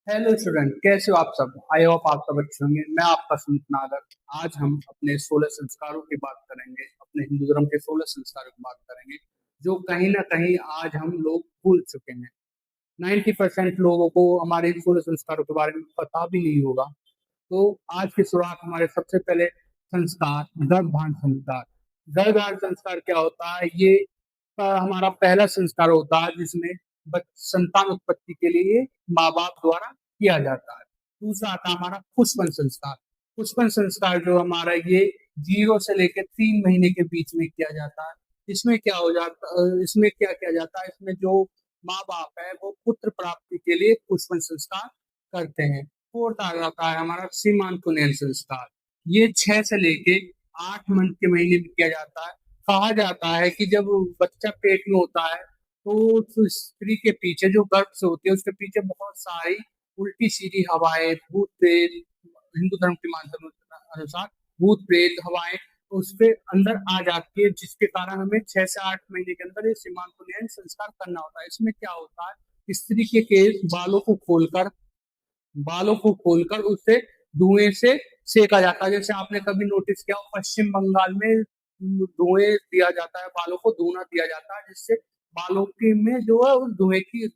Hello student, कैसे हो आप सब। आई होप आप सब अच्छे होंगे। मैं आपका सुमित नागर। आज हम अपने 16 संस्कारों की बात करेंगे, अपने हिंदू धर्म के 16 संस्कारों की बात करेंगे जो कहीं ना कहीं आज हम लोग भूल चुके हैं। 90% लोगों को हमारे इन 16 संस्कारों के बारे में पता भी नहीं होगा। तो आज की शुरुआत हमारे सबसे पहले संस्कार गर्भधारण संस्कार। गर्भधारण संस्कार क्या होता है? ये हमारा पहला संस्कार होता है जिसमें संतान उत्पत्ति के लिए माँ बाप द्वारा किया जाता है। दूसरा आता है हमारा पुष्पन संस्कार। पुष्पन संस्कार जो हमारा ये 0 से लेकर 3 महीने के बीच में किया जाता है। इसमें क्या किया जाता है? इसमें जो माँ बाप है वो पुत्र प्राप्ति के लिए पुष्पन संस्कार करते हैं। फोर्थ आ जाता है हमारा सीमांकुनयन संस्कार। ये 6 से लेके 8 मंथ के महीने में किया जाता है। कहा जाता है कि जब बच्चा पेट में होता है तो उस स्त्री के पीछे जो गर्भ से होती है उसके पीछे बहुत सारी उल्टी सीधी हवाएं, भूत प्रेत, हिंदू धर्म के माध्यम अनुसार भूत प्रेत हवाएं उसके अंदर आ जाती है, जिसके कारण हमें 6 से 8 महीने के अंदर ये सीमांकुनयन संस्कार करना होता है। इसमें क्या होता है? स्त्री के केस बालों को खोलकर उसे धुएं से सेका जाता है। जैसे आपने कभी नोटिस किया हो, पश्चिम बंगाल में धुएं दिया जाता है, बालों को धुना दिया जाता है, जिससे बालों के में जो है उस धुएं की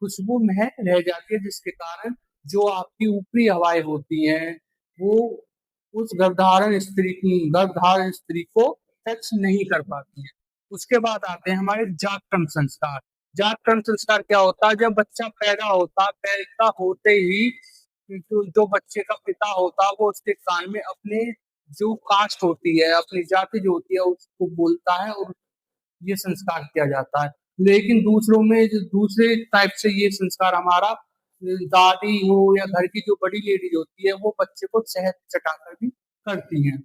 खुशबू महक रह जाती है, जिसके कारण जो आपकी ऊपरी हवाएं होती हैं वो उस गर्भधारण स्त्री को टच नहीं कर पाती है। उसके बाद आते हैं हमारे जागरण संस्कार। जागरण संस्कार क्या होता है? जब बच्चा पैदा होते ही जो बच्चे का पिता होता है वो उसके कान में अपने जो कास्ट होती है, अपनी जाति जो होती है उसको बोलता है और ये संस्कार किया जाता है। लेकिन दूसरों में जो दूसरे टाइप से ये संस्कार हमारा दादी हो या घर की जो बड़ी लेडीज होती है वो बच्चे को शहद चटाकर भी करती हैं।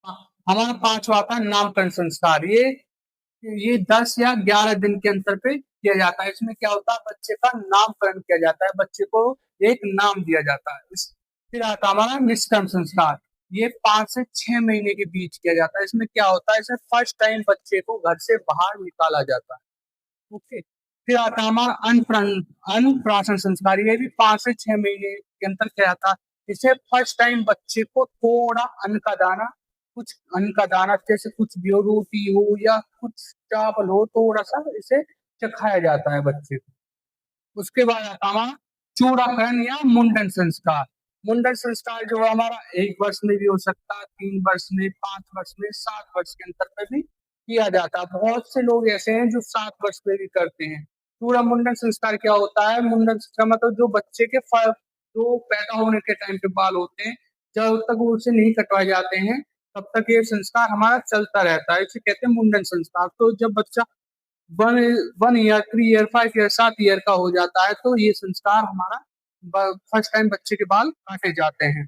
हमारा पांचवा आता है नामकरण संस्कार। ये 10 या 11 दिन के अंतर पे किया जाता है। इसमें क्या होता है? बच्चे का नामकरण किया जाता है, बच्चे को एक नाम दिया जाता है। फिर आता है हमारा निष्कर्म संस्कार। ये 5 से 6 महीने के बीच किया जाता है। इसमें क्या होता है? इसमें फर्स्ट टाइम बच्चे को घर से बाहर निकाला जाता है। ओके। फिर आता है हमारा अन्नप्राशन संस्कार। ये भी 5 से 6 महीने के अंतर किया जाता है। इसे फर्स्ट टाइम बच्चे को थोड़ा अन्न का दाना जैसे कुछ भी हो, रोटी हो या कुछ चावल हो, थोड़ा सा इसे चखाया जाता है बच्चे को। उसके बाद आता है हमारा चूड़ाकरण या मुंडन संस्कार। मुंडन संस्कार जो है हमारा 1 वर्ष में भी हो सकता है, 3 वर्ष में, 5 वर्ष में, 7 वर्ष के अंतर पर भी किया जाता है। बहुत से लोग ऐसे हैं जो 7 वर्ष में भी करते हैं। चूड़ा मुंडन संस्कार क्या होता है? मुंडन संस्कार मतलब जो बच्चे के जो पैदा होने के टाइम पे बाल होते हैं, जब तक वो उसे नहीं कटवाए जाते हैं तब तक ये संस्कार हमारा चलता रहता है। इसे कहते हैं मुंडन संस्कार। तो जब बच्चा 1 ईयर, 3 ईयर, 5 ईयर, 7 ईयर का हो जाता है तो ये संस्कार हमारा फर्स्ट टाइम बच्चे के बाल काटे जाते हैं।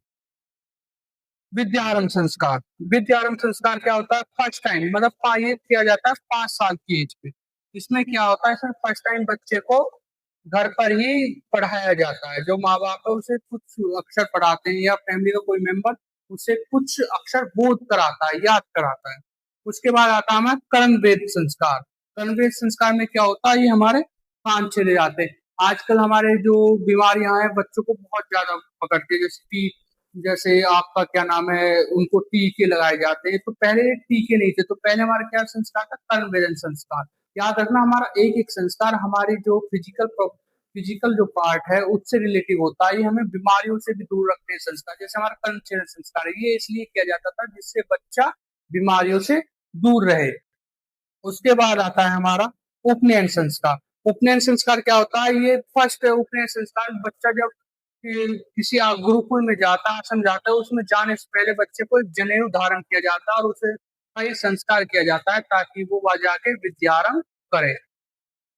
विद्यारंभ संस्कार। विद्यारंभ संस्कार क्या होता है? फर्स्ट टाइम मतलब ये किया जाता है 5 साल की एज पे। इसमें क्या होता है? इसमें फर्स्ट टाइम बच्चे को घर पर ही पढ़ाया जाता है। जो माँ बाप है उसे कुछ अक्षर पढ़ाते हैं या फैमिली का कोई मेंबर उसे कुछ अक्षर बोध कराता है, याद कराता है। उसके बाद आता है हमारा कर्मवेद संस्कार। कर्मवेद संस्कार में क्या होता है? ये हमारे कान चले जाते हैं। आजकल हमारे जो बीमारियां हैं बच्चों को बहुत ज्यादा पकड़ती है, जैसे आपका क्या नाम है, उनको टीके लगाए जाते हैं। तो पहले टीके नहीं थे, तो पहले हमारा क्या संस्कार था? कर्मवेदन संस्कार। याद रखना, हमारा एक एक संस्कार हमारी जो फिजिकल जो पार्ट है उससे रिलेटिव होता है। ये हमें बीमारियों से भी दूर रखते हैं संस्कार। जैसे हमारा कर्मचरण संस्कार है, ये इसलिए किया जाता था जिससे बच्चा बीमारियों से दूर रहे। उसके बाद आता है हमारा उपनयन संस्कार। उपनयन संस्कार क्या होता है? ये फर्स्ट उपनयन संस्कार बच्चा जब किसी गुरुकुल में जाता है, आश्रम जाता है, उसमें जाने से पहले बच्चे को एक जनेऊ धारण किया जाता है और उसे कई संस्कार किया जाता है ताकि वो वहां जाके विद्यारंभ करे।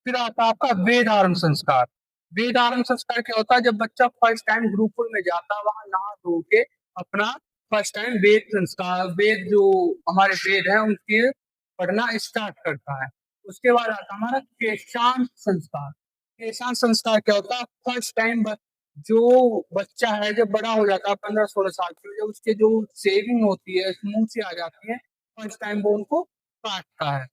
फिर आता है आपका वेद आरंभ संस्कार। वेद आरंभ संस्कार क्या होता है? जब बच्चा फर्स्ट टाइम गुरुकुल में जाता है, वहां नहा धो के अपना फर्स्ट टाइम वेद जो हमारे वेद है उनके पढ़ना स्टार्ट करता है। उसके बाद आता है हमारा केशांत संस्कार। केशांत संस्कार क्या होता है? फर्स्ट टाइम जो बच्चा है जब बड़ा हो जाता है 15-16 साल की, जब उसके जो सेविंग होती है मुंह से आ जाती है, फर्स्ट टाइम वो उनको काटता है।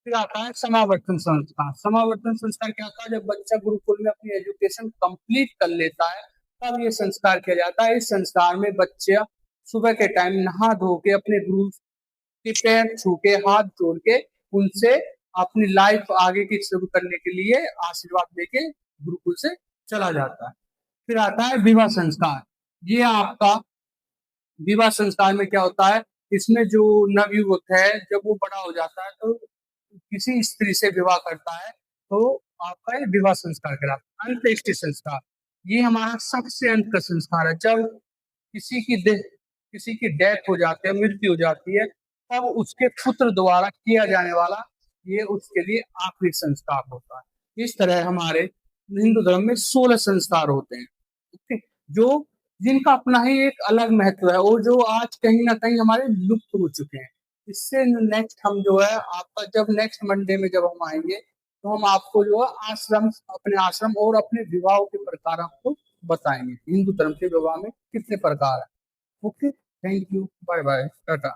फिर आता है समावर्तन संस्कार। समावर्तन संस्कार क्या होता है? जब बच्चा गुरुकुल में अपनी एजुकेशन कंप्लीट कर लेता है तब ये संस्कार किया जाता है। इस संस्कार में बच्चा सुबह के टाइम नहा धो के अपने गुरु के पैर छू के हाथ जोड़ के उनसे अपनी लाइफ आगे की शुरू करने के लिए आशीर्वाद देके गुरुकुल से चला जाता है। फिर आता है विवाह संस्कार। ये आपका विवाह संस्कार में क्या होता है? इसमें जो नवयुवक है जब वो बड़ा हो जाता है तो किसी स्त्री से विवाह करता है तो आपका ये विवाह संस्कार कहलाता है। अंत्येष्टि संस्कार, ये हमारा सबसे अंत का संस्कार है। जब किसी की देह किसी की डेथ हो जाती है, मृत्यु हो जाती है, तब उसके पुत्र द्वारा किया जाने वाला ये उसके लिए आखिरी संस्कार होता है। इस तरह हमारे हिंदू धर्म में 16 संस्कार होते हैं, ओके, जो जिनका अपना ही एक अलग महत्व है और जो आज कहीं ना कहीं हमारे लुप्त हो चुके हैं। इससे नेक्स्ट हम जो है आपका जब नेक्स्ट मंडे में जब हम आएंगे तो हम आपको जो है अपने आश्रम और अपने विवाह के प्रकार आपको बताएंगे। हिंदू धर्म के विवाह में कितने प्रकार है। Okay, thank you, bye bye, Tata.